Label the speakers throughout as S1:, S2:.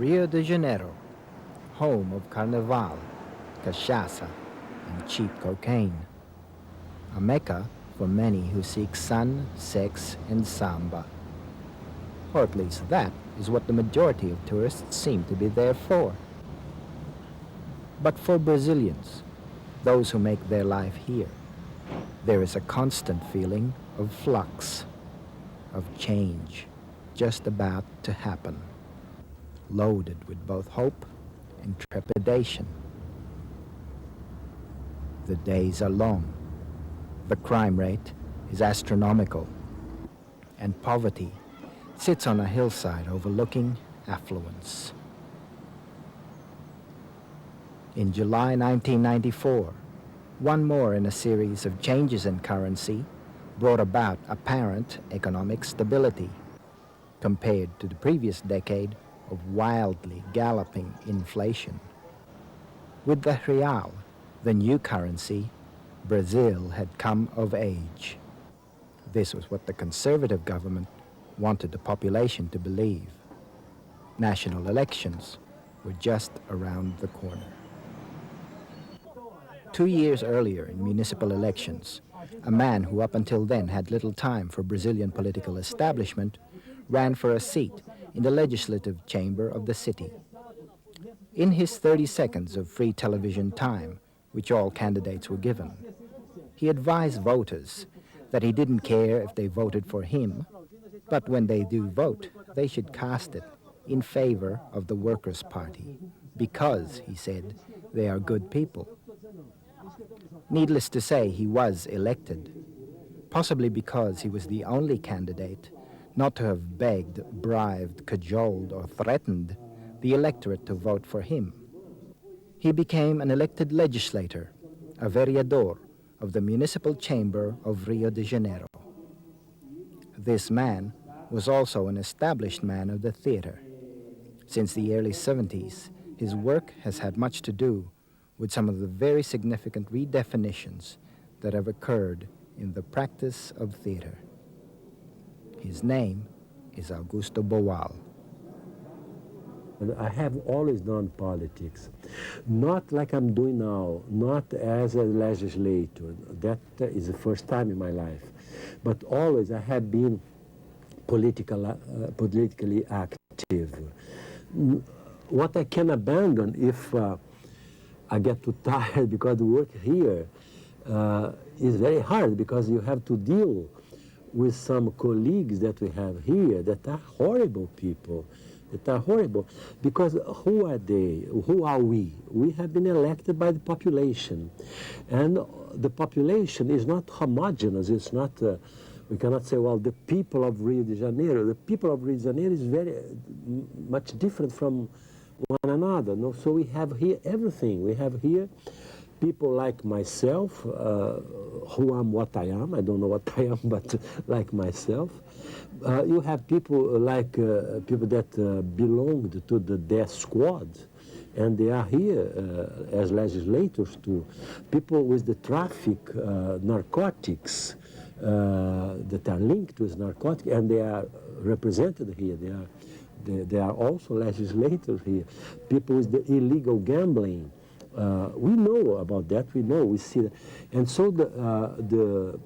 S1: Rio de Janeiro, home of Carnival, cachaça, and cheap cocaine. A mecca for many who seek sun, sex, and samba. Or at least that is what the majority of tourists seem to be there for. But for Brazilians, those who make their life here, there is a constant feeling of flux, of change, just about to happen, loaded with both hope and trepidation. The days are long, the crime rate is astronomical, and poverty sits on a hillside overlooking affluence. In July 1994, one more in a series of changes in currency brought about apparent economic stability compared to the previous decade of wildly galloping inflation. With the real, the new currency, Brazil had come of age. This was what the conservative government wanted the population to believe. National elections were just around the corner. 2 years earlier in municipal elections, a man who up until then had little time for Brazilian political establishment ran for a seat in the legislative chamber of the city. In his 30 seconds of free television time, which all candidates were given, he advised voters that he didn't care if they voted for him, but when they do vote, they should cast it in favor of the Workers' Party, because, he said, they are good people. Needless to say, he was elected, possibly because he was the only candidate not to have begged, bribed, cajoled, or threatened the electorate to vote for him. He became an elected legislator, a vereador of the municipal chamber of Rio de Janeiro. This man was also an established man of the theater. Since the early 70s, his work has had much to do with some of the very significant redefinitions that have occurred in the practice of theater. His name is Augusto Boal.
S2: I have always done politics, not like I'm doing now, not as a legislator. That is the first time in my life. But always I have been politically active. What I can abandon if I get too tired because the work here is very hard, because you have to deal with some colleagues that we have here that are horrible people, that are horrible. Because who are they? Who are we? We have been elected by the population. And the population is not homogeneous. It's not, we cannot say, well, the people of Rio de Janeiro. The people of Rio de Janeiro is very much different from one another. No? So we have here everything. We have here people like myself, who am what I am. I don't know what I am, but like myself. You have people like people that belonged to the death squad, and they are here as legislators too. People with the traffic, narcotics, that are linked with narcotics, and they are represented here. They are also legislators here. People with the illegal gambling. We know about that, we see that. And so the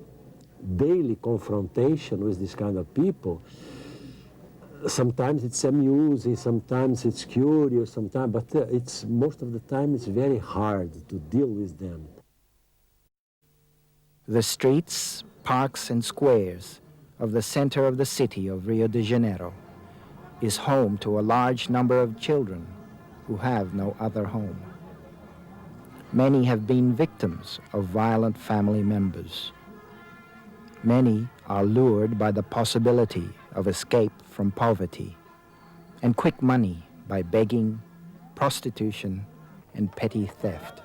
S2: daily confrontation with this kind of people, sometimes it's amusing, sometimes it's curious, sometimes, but it's most of the time it's very hard to deal with them.
S1: The streets, parks, and squares of the center of the city of Rio de Janeiro is home to a large number of children who have no other home. Many have been victims of violent family members. Many are lured by the possibility of escape from poverty and quick money by begging, prostitution, and petty theft.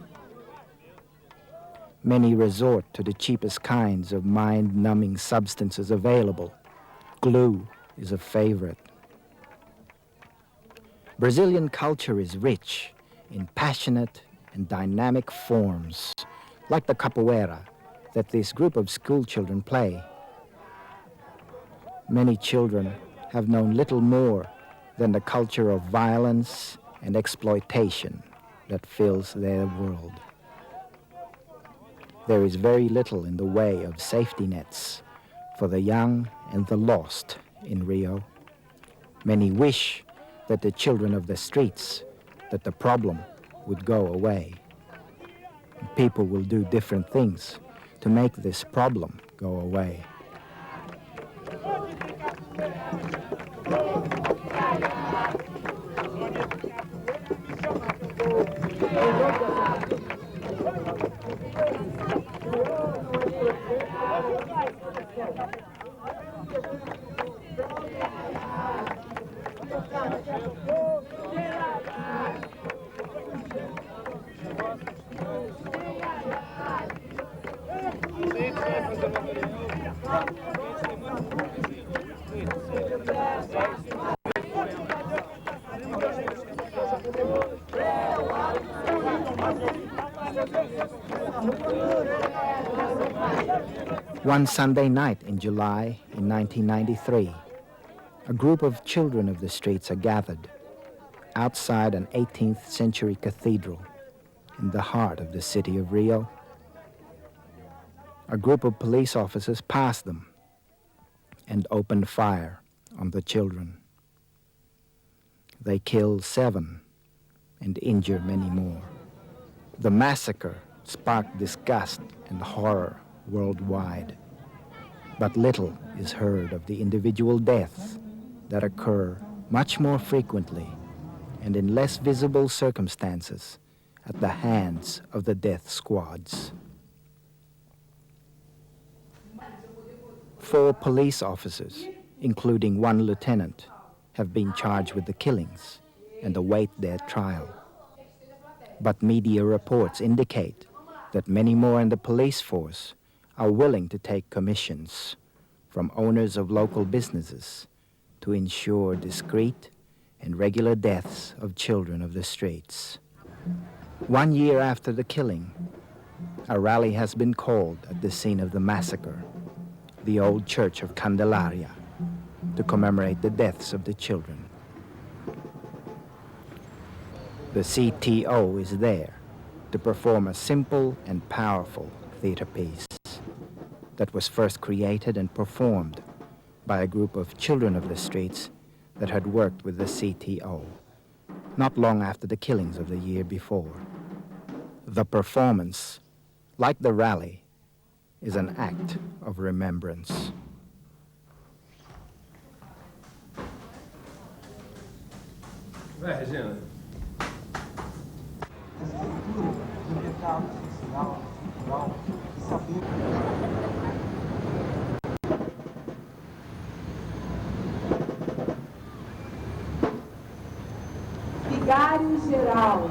S1: Many resort to the cheapest kinds of mind-numbing substances available. Glue is a favorite. Brazilian culture is rich in passionate and dynamic forms, like the capoeira that this group of school children play. Many children have known little more than the culture of violence and exploitation that fills their world. There is very little in the way of safety nets for the young and the lost in Rio. Many wish that the children of the streets, that the problem would go away. People will do different things to make this problem go away. One Sunday night in July in 1993, a group of children of the streets are gathered outside an 18th century cathedral in the heart of the city of Rio. A group of police officers passed them and opened fire on the children. They killed 7 and injured many more. The massacre sparked disgust and horror worldwide, but little is heard of the individual deaths that occur much more frequently and in less visible circumstances at the hands of the death squads. 4 police officers, including 1 lieutenant, have been charged with the killings and await their trial. But media reports indicate that many more in the police force are willing to take commissions from owners of local businesses to ensure discreet and regular deaths of children of the streets. 1 year after the killing, a rally has been called at the scene of the massacre, the old church of Candelaria, to commemorate the deaths of the children. The CTO is there to perform a simple and powerful theater piece that was first created and performed by a group of children of the streets that had worked with the CTO, not long after the killings of the year before. The performance, like the rally, is an act of remembrance.
S3: Vai, Regina.
S4: Vigário geral.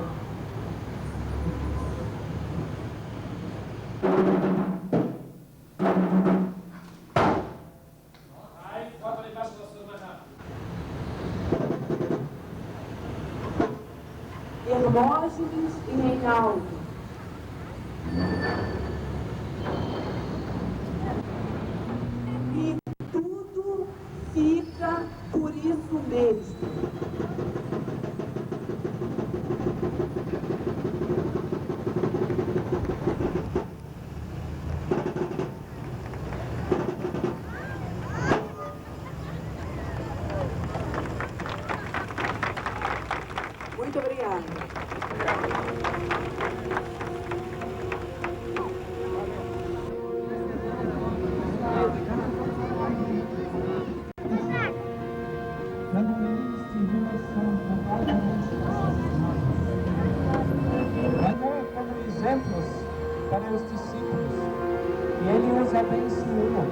S4: Hermógenes e Reinaldo. E tudo fica por isso mesmo. Muito obrigada.
S5: Como exemplos para os discípulos, e ele os abençoou.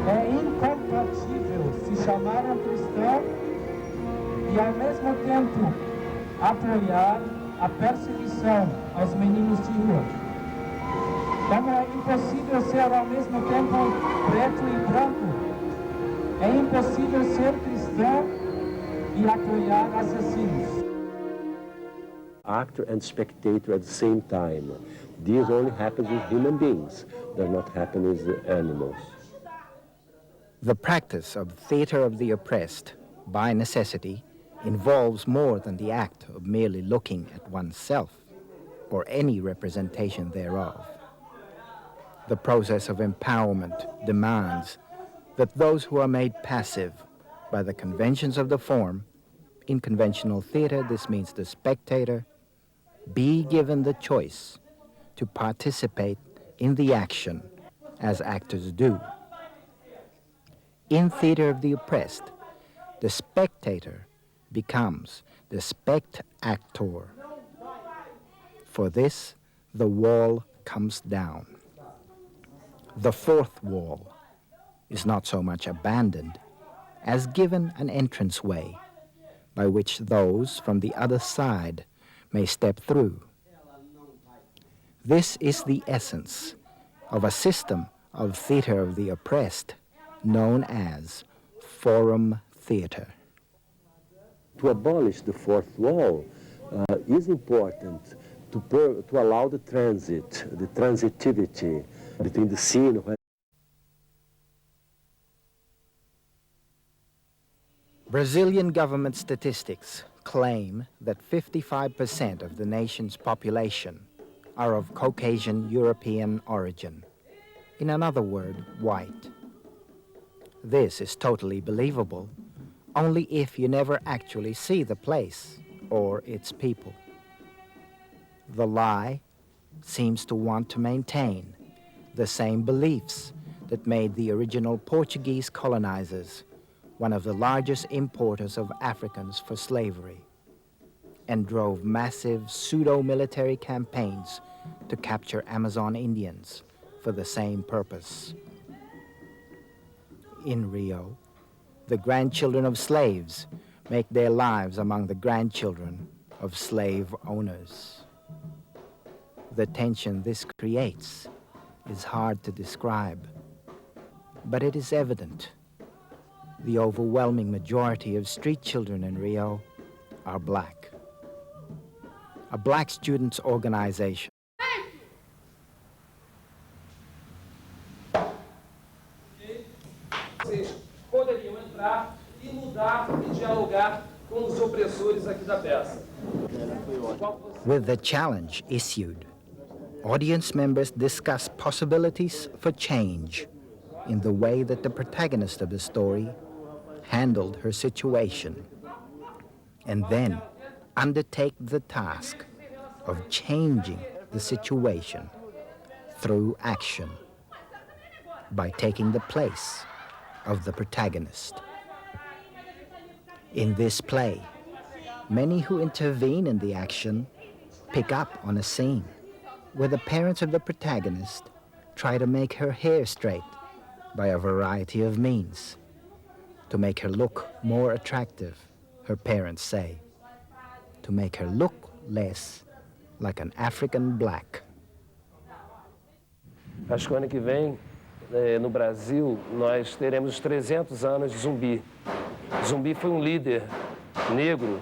S5: É incompatível se chamar um cristão e ao mesmo tempo apoiar a perseguição aos meninos de rua. Como é impossível ser ao mesmo tempo preto e branco, é impossível ser cristão e apoiar assassinos.
S2: Actor and spectator at the same time. This only happens with human beings, does not happen with the animals.
S1: The practice of theater of the oppressed, by necessity, involves more than the act of merely looking at oneself or any representation thereof. The process of empowerment demands that those who are made passive by the conventions of the form, in conventional theater this means the spectator, be given the choice to participate in the action as actors do. In theater of the oppressed, the spectator becomes the spectator. For this, the wall comes down. The fourth wall is not so much abandoned as given an entranceway by which those from the other side may step through. This is the essence of a system of theater of the oppressed known as forum theater.
S2: To abolish the fourth wall is important to allow the transit, the transitivity between the scene.
S1: Brazilian government statistics claim that 55% of the nation's population are of Caucasian European origin. In another word, white. This is totally believable, only if you never actually see the place or its people. The lie seems to want to maintain the same beliefs that made the original Portuguese colonizers one of the largest importers of Africans for slavery, and drove massive pseudo-military campaigns to capture Amazon Indians for the same purpose. In Rio, the grandchildren of slaves make their lives among the grandchildren of slave owners. The tension this creates is hard to describe, but it is evident. The overwhelming majority of street children in Rio are black. A black students' organization
S3: Vocês poderiam entrar e mudar e dialogar com os opressores aqui da peça.
S1: with the challenge issued, audience members discuss possibilities for change in the way that the protagonist of the story handled her situation, and then undertake the task of changing the situation through action by taking the place of the protagonist. In this play, many who intervene in the action pick up on a scene where the parents of the protagonist try to make her hair straight by a variety of means. To make her look more attractive, her parents say. To make her look less like an African black.
S3: Acho que o ano que vem, no Brasil, nós teremos 300 anos de Zumbi. Zumbi foi um líder negro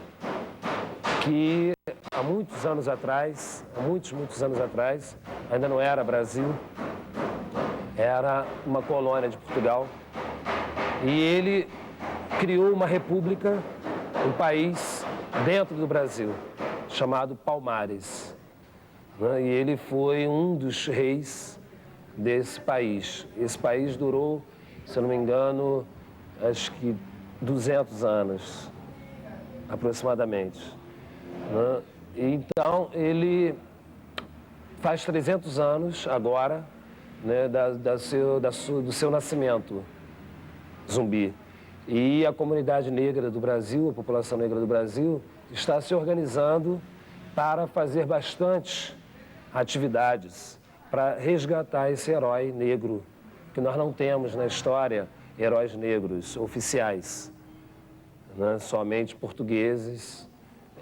S3: que há muitos anos atrás, muitos anos atrás, ainda não era Brasil, era uma colônia de Portugal, e ele criou uma república, um país dentro do Brasil, chamado Palmares, né? E ele foi um dos reis desse país. Esse país durou, se eu não me engano, acho que 200 anos, aproximadamente, né? Então, ele faz 300 anos agora, né, do seu nascimento, Zumbi. E a comunidade negra do Brasil, a população negra do Brasil, está se organizando para fazer bastantes atividades para resgatar esse herói negro, que nós não temos na história heróis negros oficiais, né, somente portugueses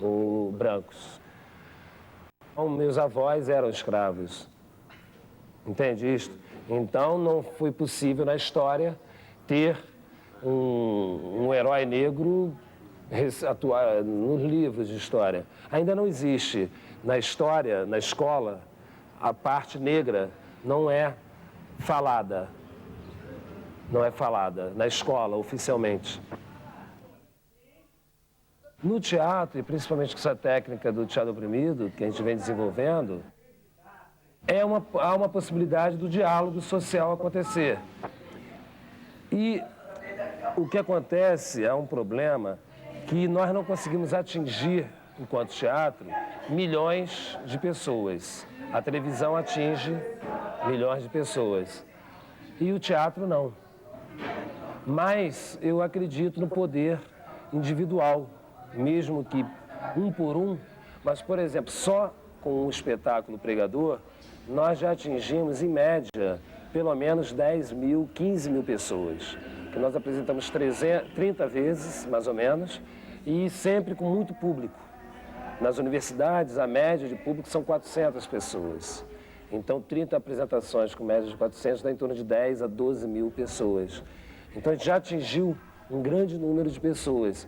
S3: ou brancos. Então, meus avós eram escravos, entende isto? Então não foi possível na história ter um herói negro atuar nos livros de história. Ainda não existe na história, na escola, a parte negra não é falada. não é falada na escola, oficialmente. No teatro, e principalmente com essa técnica do teatro oprimido, que a gente vem desenvolvendo, há uma possibilidade do diálogo social acontecer. E o que acontece é um problema que nós não conseguimos atingir, enquanto teatro, milhões de pessoas. A televisão atinge milhões de pessoas e o teatro não. Mas eu acredito no poder individual, mesmo que um por um, mas, por exemplo, só com o espetáculo Pregador, nós já atingimos, em média, pelo menos 10 mil, 15 mil pessoas, que nós apresentamos 30 vezes, mais ou menos, e sempre com muito público. Nas universidades, a média de público são 400 pessoas. Então, 30 apresentações com média de 400 dá em torno de 10 a 12 mil pessoas. Então, a gente já atingiu um grande número de pessoas.